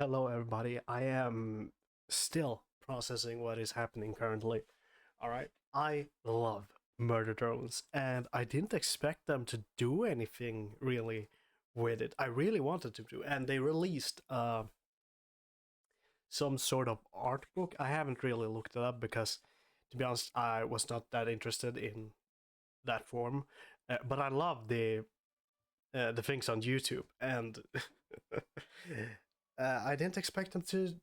Hello, everybody. I am still processing what is happening currently. All right. I love murder drones, and I didn't expect them to do anything really with it. I really wanted to do, and they released some sort of art book. I haven't really looked it up because, to be honest, I was not that interested in that form. But I love the things on YouTube, and I didn't expect them to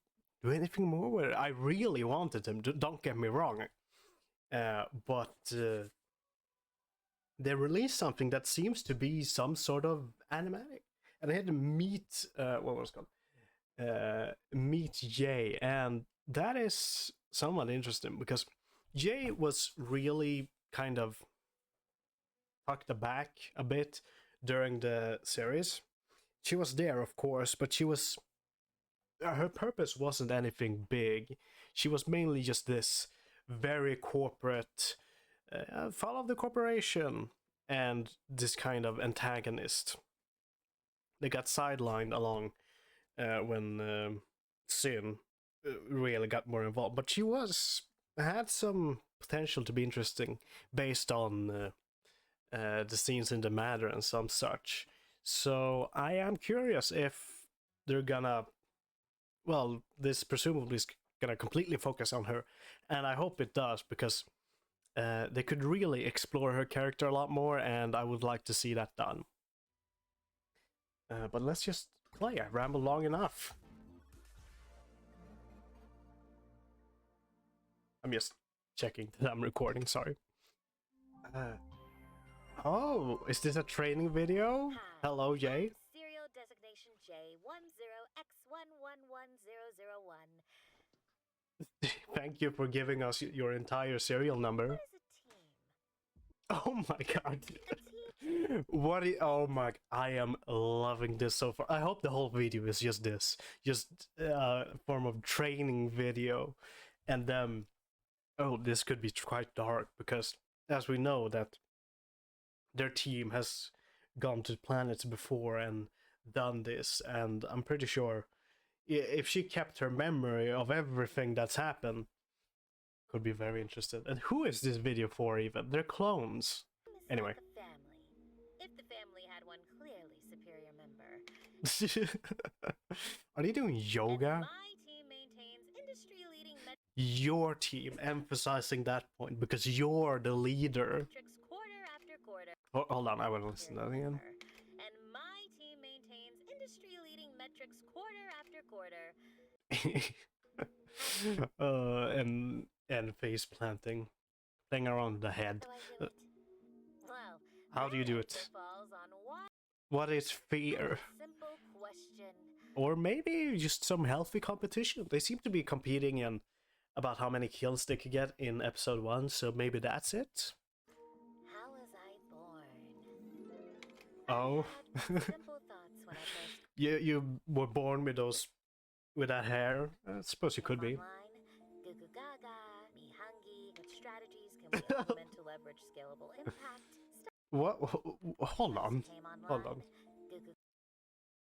do anything more with it. I really wanted them. Don't get me wrong, but they released something that seems to be some sort of animatic, and I had to meet what was it called meet Jay, and that is somewhat interesting because Jay was really kind of tucked back a bit during the series. She was there, of course, but she was her purpose wasn't anything big. She was mainly just this very corporate, follow the corporation, and this kind of antagonist. They got sidelined along when Sin really got more involved, but she was had some potential to be interesting based on the scenes in the matter and some such. So I am curious if they're gonna, well, this presumably is gonna completely focus on her, and I hope it does because they could really explore her character a lot more, and I would like to see that done. But let's just play. I rambled long enough. I'm just checking that I'm recording. Sorry. Uh, oh, is this a training video? Hi, Hello, Jay. I'm serial designation J10X111001. Thank you for giving us your entire serial number. What is a team? Oh my god. A team. Oh my, I am loving this so far. I hope the whole video is just this, just form of training video, and then oh, this could be quite dark because as we know that their team has gone to planets before and done this, and I'm pretty sure if she kept her memory of everything that's happened, could be very interested. And who is this video for even? They're clones. Is Anyway. like a family. If the family had one clearly superior member. Are they doing yoga? And my team maintains industry-leading Your team, emphasizing that point because you're the leader. metrics quarter after quarter. Hold on, I want to listen to that again. And my team maintains industry-leading metrics quarter after quarter. And face planting, playing around the head. How do I do it? Well, How do you do it? answer falls on one What is fear? simple question. Or maybe just some healthy competition. They seem to be competing in about how many kills they could get in episode 1, so maybe that's it. How was I born? Oh. I had simple thoughts when I first You were born with that hair. I suppose you could be. online. Goo goo gaga, me hungry. What strategies can we implement to leverage scalable impact? What? Hold on. Came online. Hold on. Goo goo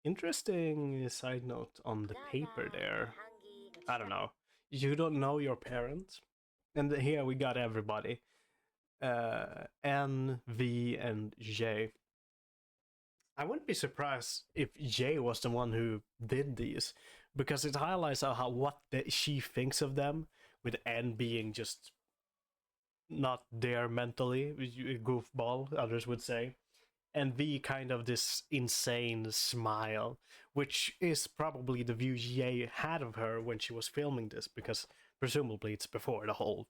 Interesting side note on the paper gaga, there. me hungry. What I don't know. You don't know your parents, and here we got everybody. N, V, and J. I wouldn't be surprised if J was the one who did these, because it highlights how what she thinks of them, with N being just not there mentally, a goofball, others would say, and V kind of this insane smile, which is probably the view J had of her when she was filming this, because presumably it's before the whole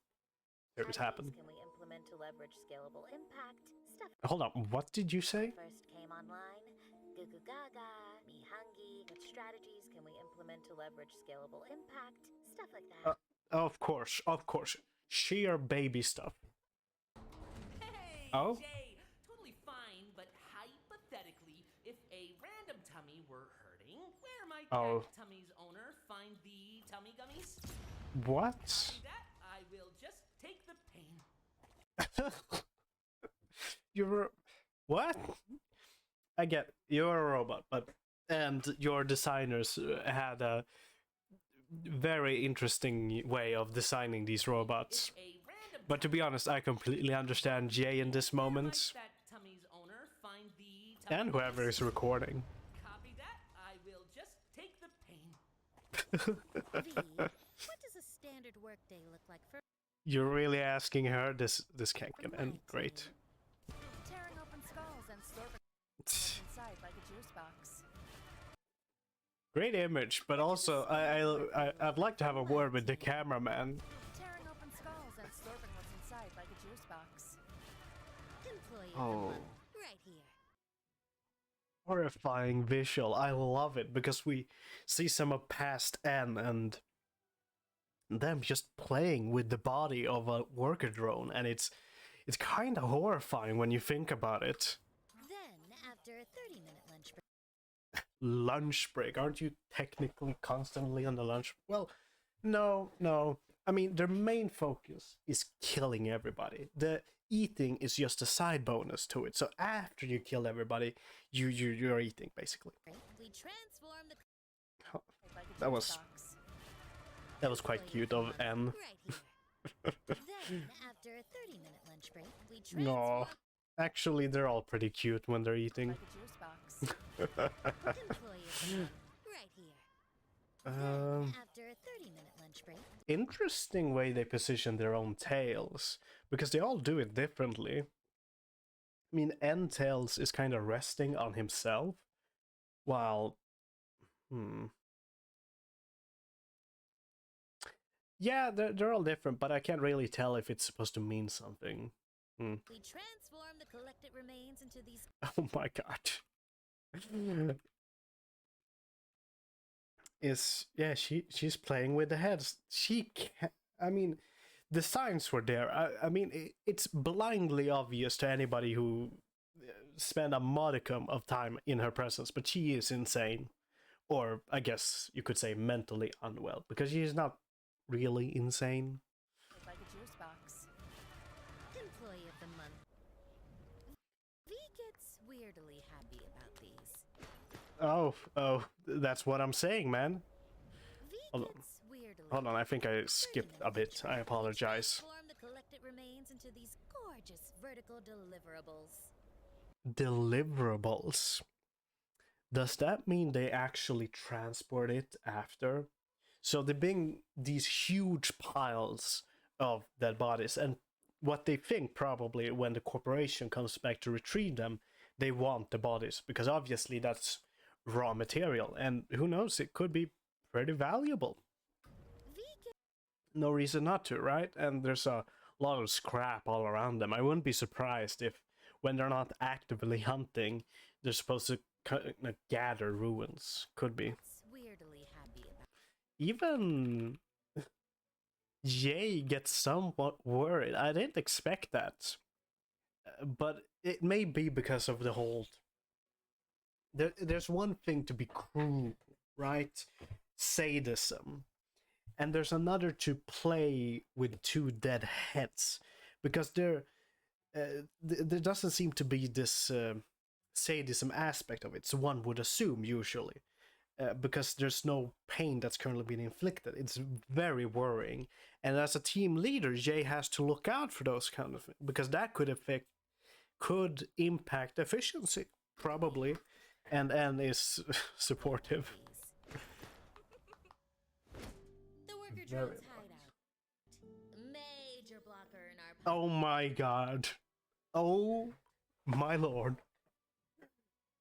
series happened. Can we implement to leverage scalable impact? Stuff Hold on, what did you say? first came online. Goo goo gaga, me hungry. What strategies can we implement to leverage scalable impact? Stuff like that. Of course. Sheer baby stuff. Hey, Oh? Jay, totally fine, but hypothetically, if a random tummy were hurting, where might Oh. that tummy's owner find the tummy gummies? What? Do that, I will just take the pain. You're... What? I get you're a robot, but and your designers had a very interesting way of designing these robots. If a random But to be honest, I completely understand Jay in this moment, that tummy's owner find the and whoever is recording. Copy that. I will just take the pain. V, what does a standard workday look like for You're really asking her? This can't get end great. Tearing open skulls and storing what's inside like a juice box. Great image, but also I'd like to have a word with the cameraman. Tearing open skulls and storing what's inside like a juice box. employee Oh. of the month? Right here. Horrifying visual. I love it because we see some of past N and them just playing with the body of a worker drone, and it's kind of horrifying when you think about it. Then, after a 30-minute lunch break, Lunch break, aren't you technically constantly on the lunch? Well, no. I mean, their main focus is killing everybody. The eating is just a side bonus to it. So after you kill everybody, you're eating basically. we transform the Like a That juice was box. quite employee cute the of month N. Right here. Then, after a 30-minute lunch break, we transform No, actually, they're all pretty cute when they're eating. Like a juice box. employee of the month. Right here. Then, after a 30-minute lunch break, Interesting way they position their own tails, because they all do it differently. I mean, N Tails is kind of resting on himself, while yeah, they're all different, but I can't really tell if it's supposed to mean something. we transform the collected remains into these Oh my god. She's playing with the heads. She can't, I mean, the signs were there. I mean, it's blindly obvious to anybody who spend a modicum of time in her presence, but she is insane. Or I guess you could say mentally unwell, because she is not really insane. Like a juice box. employee of the month. V gets weirdly happy about these. Oh, that's what I'm saying, man. V Hold on. gets weirdly Hold on, I think I skipped a bit. I apologize. Transform the collected remains into these gorgeous vertical deliverables. Deliverables. Does that mean they actually transport it after? So they bring these huge piles of dead bodies, and what they think probably when the corporation comes back to retrieve them, they want the bodies, because obviously that's raw material, and who knows, it could be pretty valuable. V gets No reason not to, right? And there's a lot of scrap all around them. I wouldn't be surprised if, when they're not actively hunting, they're supposed to gather ruins. Could be. weirdly happy about. Even Jay gets somewhat worried. I didn't expect that. But it may be because of the whole... There's one thing to be cruel, right? Sadism. And there's another to play with two dead heads. Because there doesn't seem to be this sadism aspect of it. So one would assume, usually. Because there's no pain that's currently being inflicted. It's very worrying. And as a team leader, Jay has to look out for those kind of things. Because that could impact efficiency, probably. And is supportive. The worker Very drone's hideout. Major blocker in our Oh my god. Oh my lord.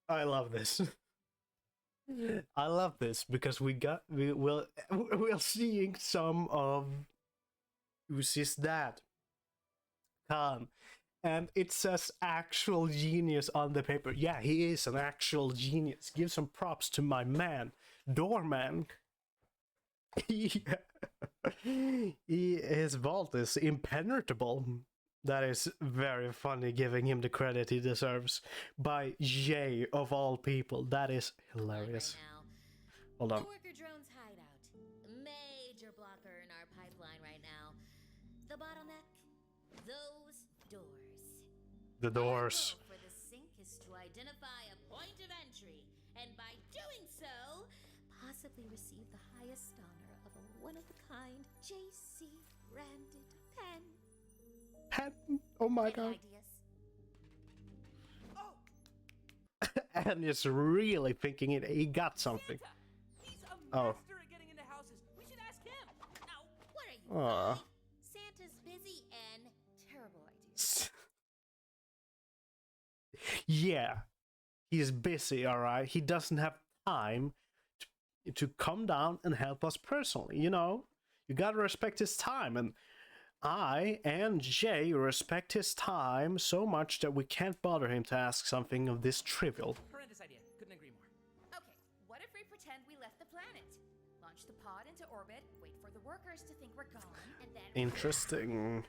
I love this. I love this because we're seeing some of Uzi's dad, Khan, and it says actual genius on the paper. Yeah, he is an actual genius. Give some props to my man, Doorman. His vault is impenetrable. That is very funny, giving him the credit he deserves by Jay of all people. That is hilarious. Right now. Hold on. The worker drone's hideout. Major blocker in our pipeline right now. The bottleneck? Those doors. The doors. Our goal for the sync is to identify a point of entry and by doing so, possibly receive the highest honor of a one-of-a-kind JC branded pen. Pen? Oh my Any god. ideas? And is really thinking he got something. Santa! He's a Oh. master at getting into houses. We should ask him. No, what are you Aw. five? Santa's busy and Terrible idea. Yeah, he's busy, alright? He doesn't have time to come down and help us personally, you know? You gotta respect his time, and I and Jay respect his time so much that we can't bother him to ask something of this trivial. Horrendous idea. Couldn't agree more. Okay, what if we pretend we left the planet? Launch the pod into orbit, wait for the workers to think we're gone, and then Interesting.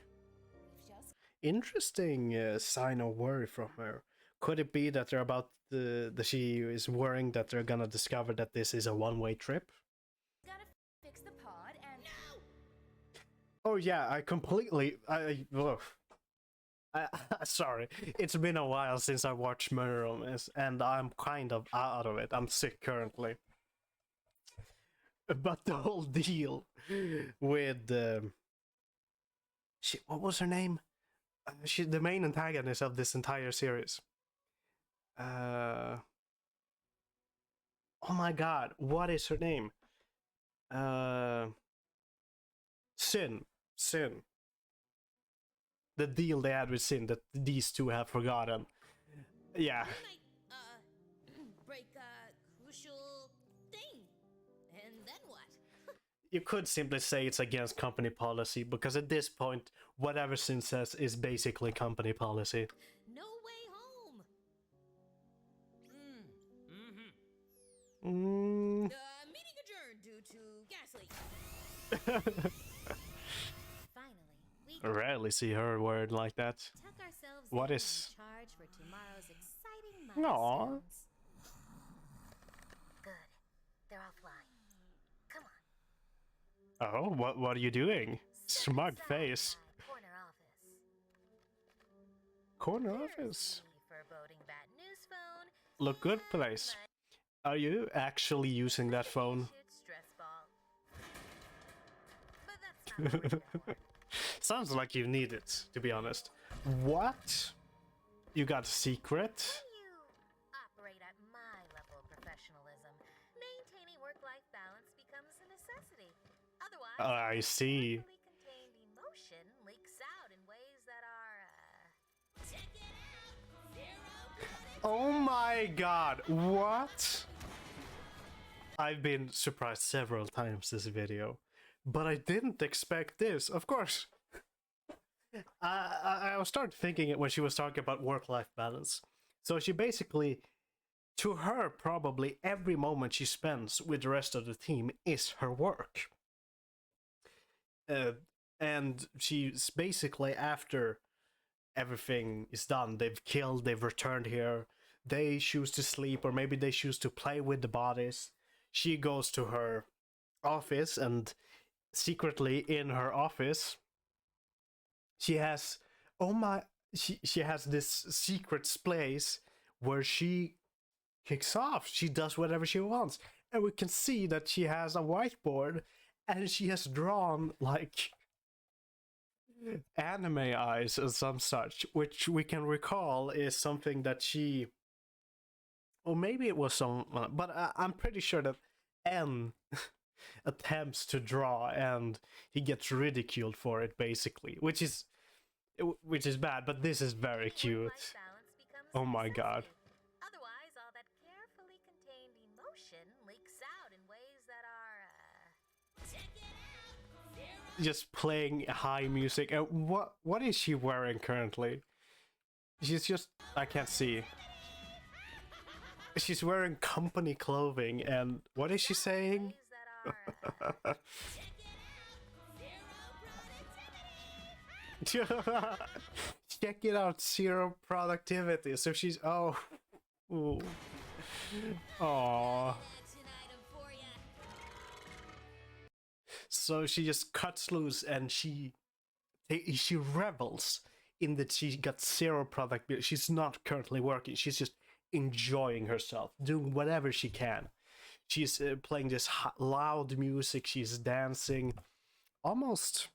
we've just Interesting sign of worry from her. Could it be that they're about that she is worrying that they're gonna discover that this is a one-way trip? gotta fix the pod and Oh yeah, I completely. Ugh. Sorry, it's been a while since I watched Murder Mysteries, and I'm kind of out of it. I'm sick currently. But the whole deal with what was her name? She's the main antagonist of this entire series. Oh my god, what is her name? Sin. The deal they had with Sin that these two have forgotten. Yeah. You might, break a crucial thing. And then what? You could simply say it's against company policy, because at this point, whatever Sin says is basically company policy. No way home. Mm. Meeting adjourned due to gas leak. Finally, we Rarely see her word like that. tuck ourselves What in is- and charge for tomorrow's exciting Aw. milestones. Good. They're offline. Come on. Oh, what are you doing? Step Smug inside face. my corner office. Corner There's office. the foreboding bat news phone. Look good and place. my Are you actually using that phone? shoot stress ball. But that's not what we're here for. Sounds like you need it, to be honest. What? You got a secret? When you operate at my level of professionalism, maintaining work-life balance becomes a necessity. Otherwise, I see. carefully contained emotion leaks out in ways that are, check it out! Zero Oh my god, what? I've been surprised several times this video, but I didn't expect this, of course. I started thinking it when she was talking about work-life balance. So she basically, to her, probably every moment she spends with the rest of the team is her work. And she's basically, after everything is done, they've killed, they've returned here, they choose to sleep, or maybe they choose to play with the bodies. She goes to her office, and secretly in her office she has she has this secret place where she kicks off. She does whatever she wants, and we can see that she has a whiteboard, and she has drawn like anime eyes or some such, which we can recall is something that she, or maybe it was some, but I'm pretty sure that N attempts to draw and he gets ridiculed for it, basically, which is bad, but this is very cute. Work-life balance becomes Oh a my god. necessity. Otherwise, all that carefully contained emotion leaks out in ways that are, check it out! Zero Just playing high music. What is she wearing currently? She's just, I can't see. She's wearing company clothing, and what is she saying? ways that are, check it out! Zero productivity! Check it out, zero productivity. So she's, oh, ooh. Aww. Action item for ya. So she just cuts loose, and she revels in that she got zero productivity. She's not currently working. She's just enjoying herself, doing whatever she can. She's playing this loud music, she's dancing. Almost,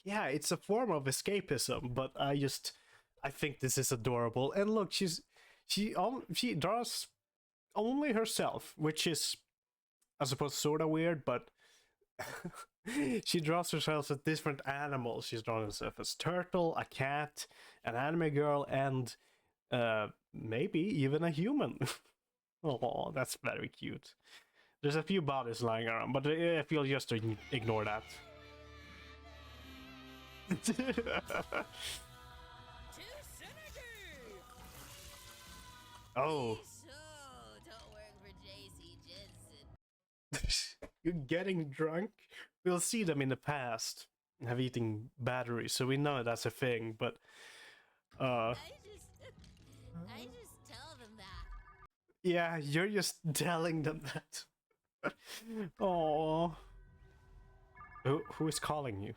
yeah, it's a form of escapism, but I think this is adorable. And look, she draws only herself, which is, I suppose, sort of weird, but she draws herself as different animals. She's drawn herself as turtle, a cat, an anime girl, and maybe even a human. Oh, that's very cute. There's a few bodies lying around, but if you'll just ignore that. Oh. So, don't work for JC Jensen. You're getting drunk? We'll see them in the past have eaten batteries, so we know that's a thing, but I just tell them that. yeah, you're just telling them that. Oh. Who is calling you?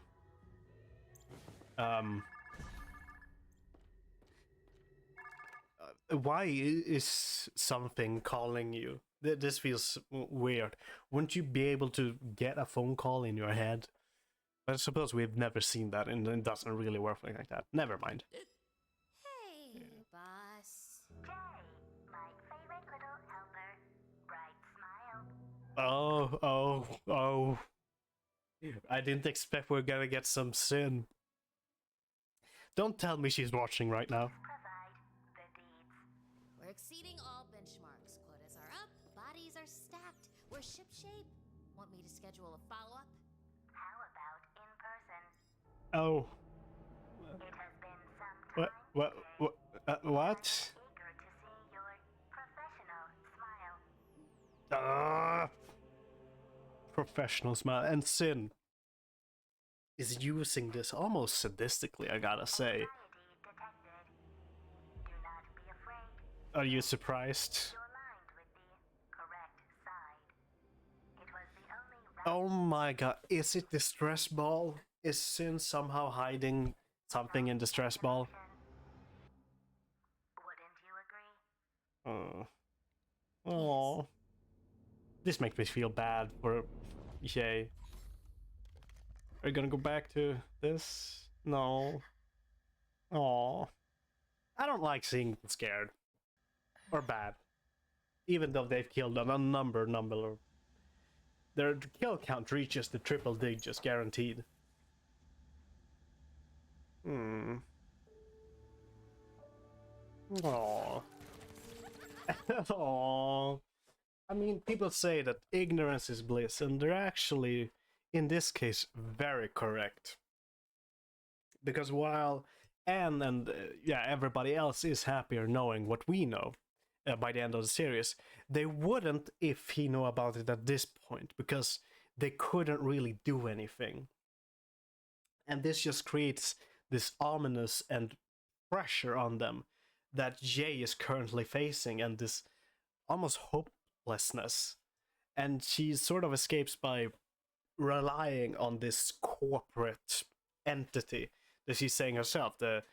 Why is something calling you? This feels weird. Wouldn't you be able to get a phone call in your head? I suppose we've never seen that, and it doesn't really work like that. Never mind. Hey, boss. Jay, my favorite little helper. Bright smile. Oh. I didn't expect we're gonna get some sin. Don't tell me she's watching right now. Provide the deeds. We're exceeding all benchmarks. Quotas are up, bodies are stacked. We're shipshape. Want me to schedule a follow-up? How about in person? Oh. It has been some time. What? What? Eager to see your professional smile. Professional smile. And Sin is using this almost sadistically, I gotta say. Anxiety detected. Do not be afraid. Are you surprised? You aligned with the correct side. It was the only right Oh my god, is it the stress ball? Is Sin somehow hiding something in the stress ball? option. Wouldn't you agree? Oh. This makes me feel bad for Jay. Are you gonna go back to this? No. Oh. I don't like seeing them scared. Or bad. Even though they've killed a number of... Their kill count reaches the triple digits, guaranteed. Aww. Aww. I mean, people say that ignorance is bliss, and they're actually, in this case, very correct. Because while Anne and everybody else is happier knowing what we know by the end of the series, they wouldn't if he knew about it at this point, because they couldn't really do anything. And this just creates this ominous and pressure on them that Jay is currently facing, and this almost hopelessness. And she sort of escapes by relying on this corporate entity that she's saying herself, the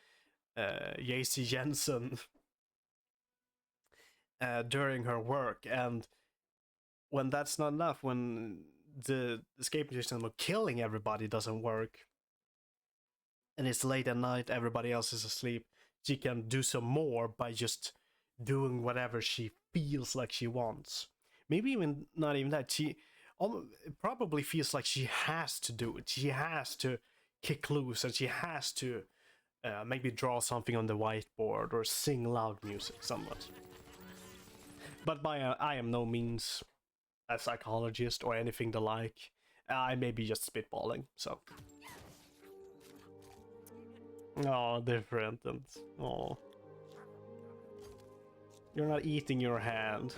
JC Jensen, during her work. And when that's not enough, when the escape system of killing everybody doesn't work, and it's late at night, everybody else is asleep, she can do some more by just doing whatever she feels like she wants. Maybe even not even that. She probably feels like she has to do it. She has to kick loose, and she has to maybe draw something on the whiteboard or sing loud music somewhat. But I am no means a psychologist or anything the like. I may be just spitballing, so. Oh, different, and oh. You're not eating your hand.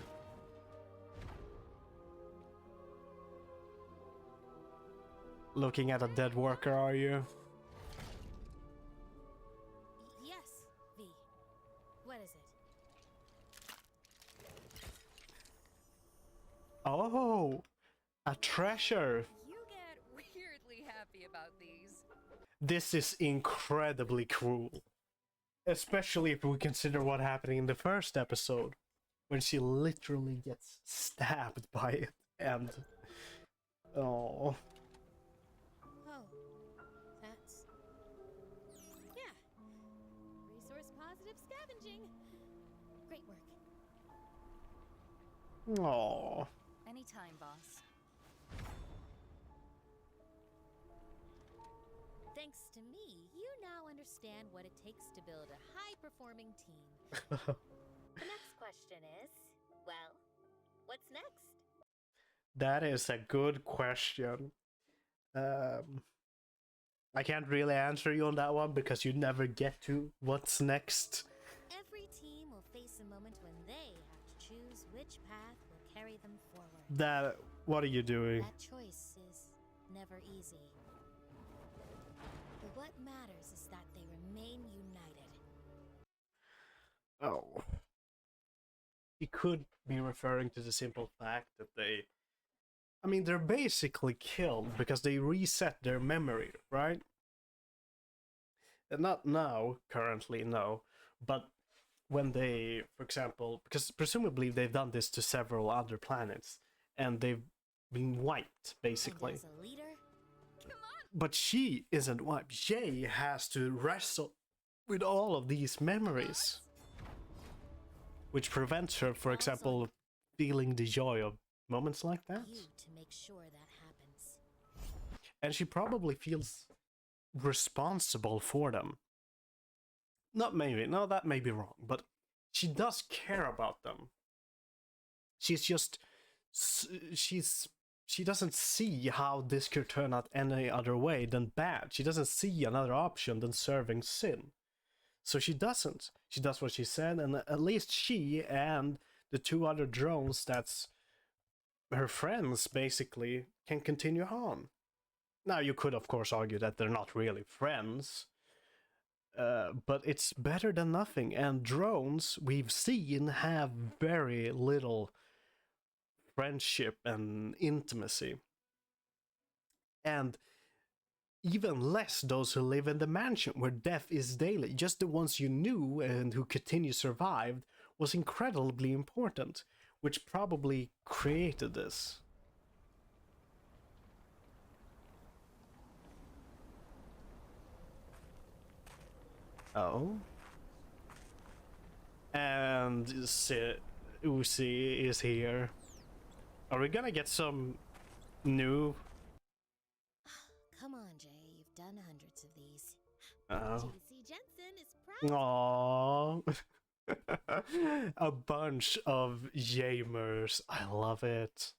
Looking at a dead worker, are you? Yes, V. What is it? Oh, a treasure. You get weirdly happy about these. This is incredibly cruel. Especially if we consider what happened in the first episode, when she literally gets stabbed by it, and oh, Oh, that's... Yeah. Resource positive scavenging. Great work. oh, Anytime, boss. Thanks to me, you now understand what it takes to build a high-performing team. The next question is, well, what's next? that is a good question. I can't really answer you on that one because you never get to what's next. Every team will face a moment when they have to choose which path will carry them forward. That, what are you doing? That choice is never easy. But what matters is that they remain united. Oh. He could be referring to the simple fact that they're basically killed because they reset their memory, right? And not now, currently, no. But when they, for example, because presumably they've done this to several other planets, and they've been wiped, basically. And as a leader, But she isn't wiped. Jay has to wrestle with all of these memories, which prevents her, for example, feeling the joy of moments like that. you to make sure that happens. And she probably feels responsible for them. That may be wrong, but she does care about them. She's just, she doesn't see how this could turn out any other way than bad. She doesn't see another option than serving Sin. So she doesn't. She does what she said, and at least she and the two other drones that's her friends, basically, can continue on. Now, you could, of course, argue that they're not really friends, but it's better than nothing. And drones, we've seen, have very little friendship and intimacy. And even less those who live in the mansion where death is daily. Just the ones you knew and who continue survived was incredibly important, which probably created this. Oh. And Uzi is here. Are we gonna get some new... Come on, Jay, you've done hundreds of these. Oh. JC Jensen is proud. Aww. A bunch of Yamers. I love it.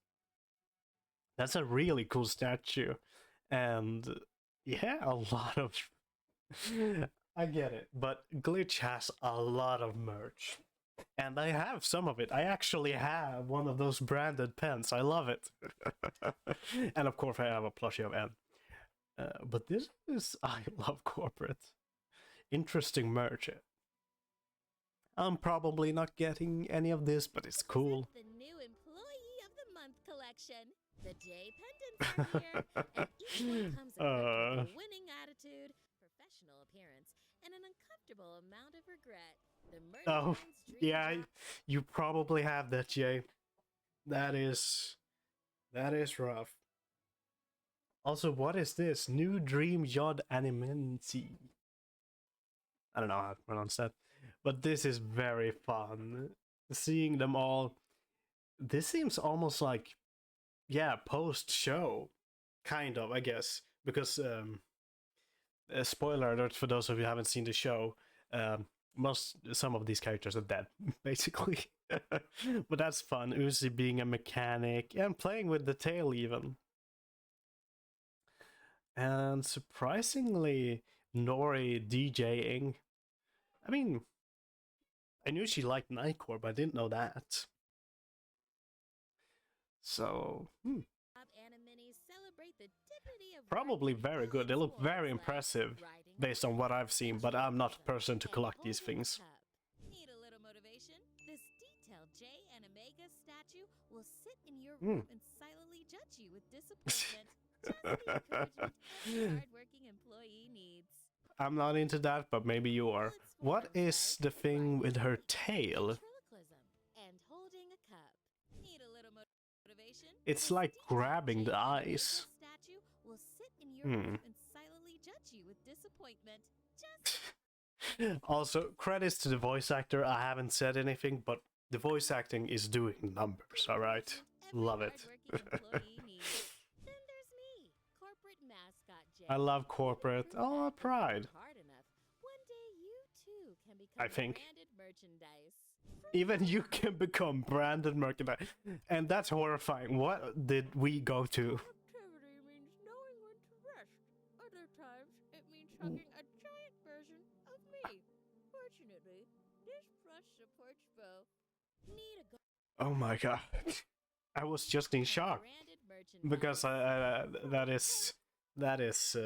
That's a really cool statue. And yeah, a lot of... I get it. But Glitch has a lot of merch. And I have some of it. I actually have one of those branded pens. I love it. And of course I have a plushie of N. But this is... I love corporate. Interesting merch. I'm probably not getting any of this, but it's cool. The new Employee of the Month collection. The J pendants are here, and each one comes equipped with a winning attitude, professional appearance, and an uncomfortable amount of regret. The Oh, Murderman's dream yeah, job. you probably have that, Jay. That is rough. Also, what is this? New Dream Yod Animency. I don't know how to pronounce that. But this is very fun. Seeing them all. This seems almost like, yeah, post-show. Kind of, I guess. Because, spoiler alert for those of you who haven't seen the show, some of these characters are dead, basically. But that's fun. Uzi being a mechanic and playing with the tail even. And surprisingly, Nori DJing. I mean, I knew she liked Nightcore, but I didn't know that. So, Animinies celebrate the dignity of probably riding very good. They look as well very as impressive riding based on what I've seen, but I'm not a person to collect these and things. holding a cup. Need a little motivation? This detailed J and Omega statue will sit in your room and silently judge you with disappointment. Just the encouragement every hardworking employee needs. I'm not into that, but maybe you are. What is the thing with her tail? Ventriloquism and holding a cup. Need a little motivation? It's The like Steve grabbing the J. eyes. Rachel statue will sit in your Hmm. room and silently judge you with disappointment. Just Also, credits to the voice actor. I haven't said anything, but the voice acting is doing numbers, alright? every Love it. hardworking employee needs. Then there's me, corporate mascot Jay. I love If you corporate. prove Oh, that and pride. work hard enough, one day you too can become I think. branded merchandise. Even you can become branded merchandise. And that's horrifying. What did we go to? Activity means knowing when to rest. Other times, it means hugging a giant version of me. Fortunately, this plush supports both. Need a Oh my god. I was just in shock. branded merchandise. Because that is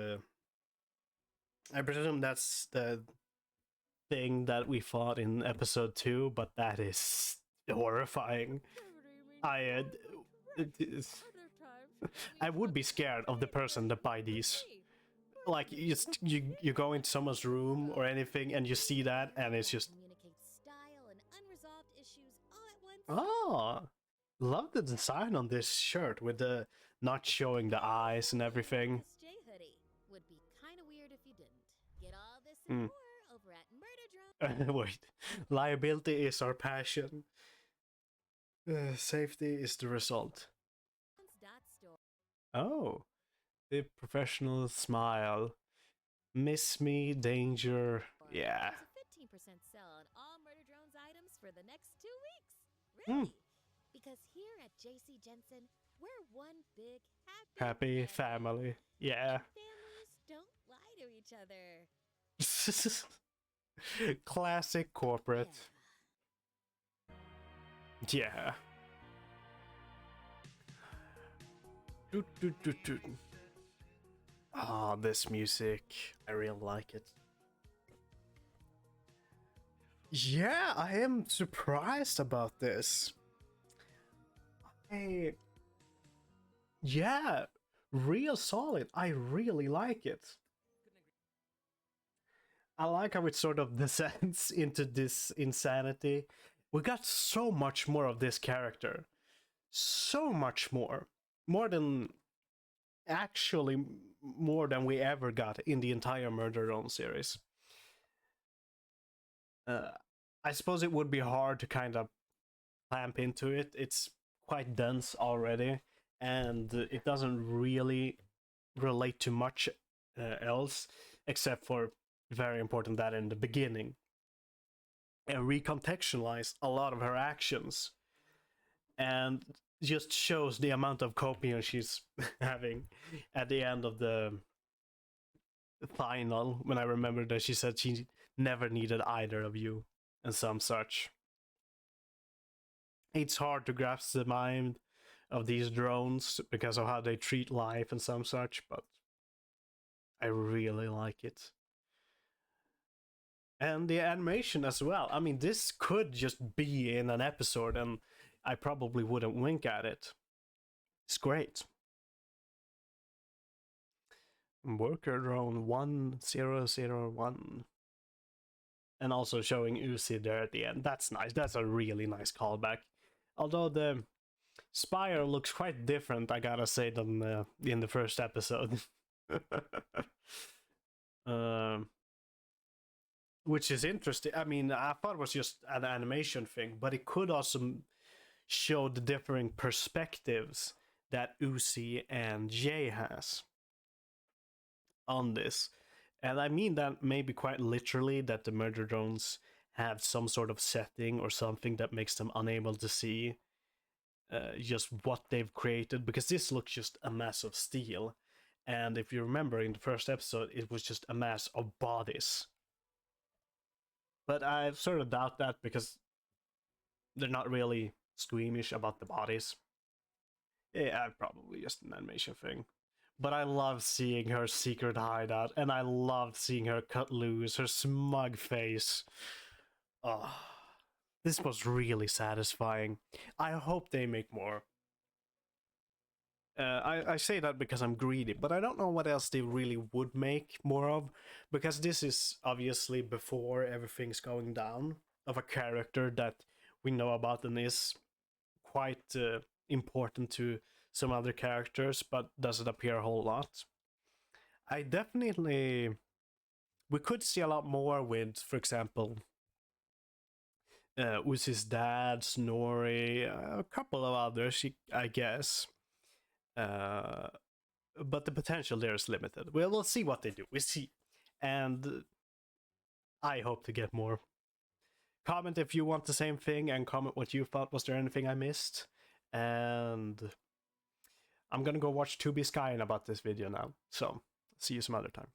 I presume that's the thing that we fought in episode 2, but that is horrifying. I I would be scared of the person that buy these. Like you go into someone's room or anything and you see that and it's just Communicate style and unresolved issues all at once. oh, love the design on this shirt with the not showing the eyes and everything. SJ hoodie would be kind of weird if you didn't. Get all this Mm. and more over at Murder Drone. Wait, liability is our passion. Safety is the result. Store. Oh, the professional smile. Miss me, danger. Yeah. There's a 15% sale on all Murder Drones items for the next 2 weeks. Hmm. Really? Because here at JC Jensen, we're one big Happy family. Yeah. Families don't lie to each other. Classic corporate. Yeah. Ah, this music. I really like it. Yeah, I am surprised about this. Yeah, real solid. I really like it. I like how it sort of descends into this insanity. We got so much more of this character. So much more. More than... Actually, more than we ever got in the entire Murder Drone series. I suppose it would be hard to kind of clamp into it. It's quite dense already, and it doesn't really relate to much else, except for very important that in the beginning. And recontextualize a lot of her actions, and just shows the amount of copium she's having at the end of the final, when I remember that she said she never needed either of you and some such. It's hard to grasp the mind of these drones because of how they treat life and some such, but I really like it. And the animation as well. I mean, this could just be in an episode and I probably wouldn't wink at it. It's great. Worker drone 1001. And also showing Uzi there at the end. That's nice. That's a really nice callback. Although the spire looks quite different, I gotta say, than in the first episode. Which is interesting. I mean, I thought it was just an animation thing, but it could also show the differing perspectives that Uzi and Jay has on this. And I mean that maybe quite literally, that the murder drones have some sort of setting or something that makes them unable to see just what they've created, because this looks just a mass of steel. And if you remember in the first episode, it was just a mass of bodies. But I sort of doubt that because they're not really squeamish about the bodies. Yeah, probably just an animation thing. But I love seeing her secret hideout, and I love seeing her cut loose, her smug face. Oh, this was really satisfying. I hope they make more. I say that because I'm greedy, but I don't know what else they really would make more of, because this is obviously before everything's going down, of a character that we know about and is quite important to some other characters, but doesn't appear a whole lot. I definitely... We could see a lot more with, for example, Uzi's dad, Snorri, a couple of others, I guess. But the potential there is limited. We'll see what they do. We see. And I hope to get more. Comment if you want the same thing, and comment what you thought. Was there anything I missed? And I'm gonna go watch To Be Sky about this video now. So, see you some other time.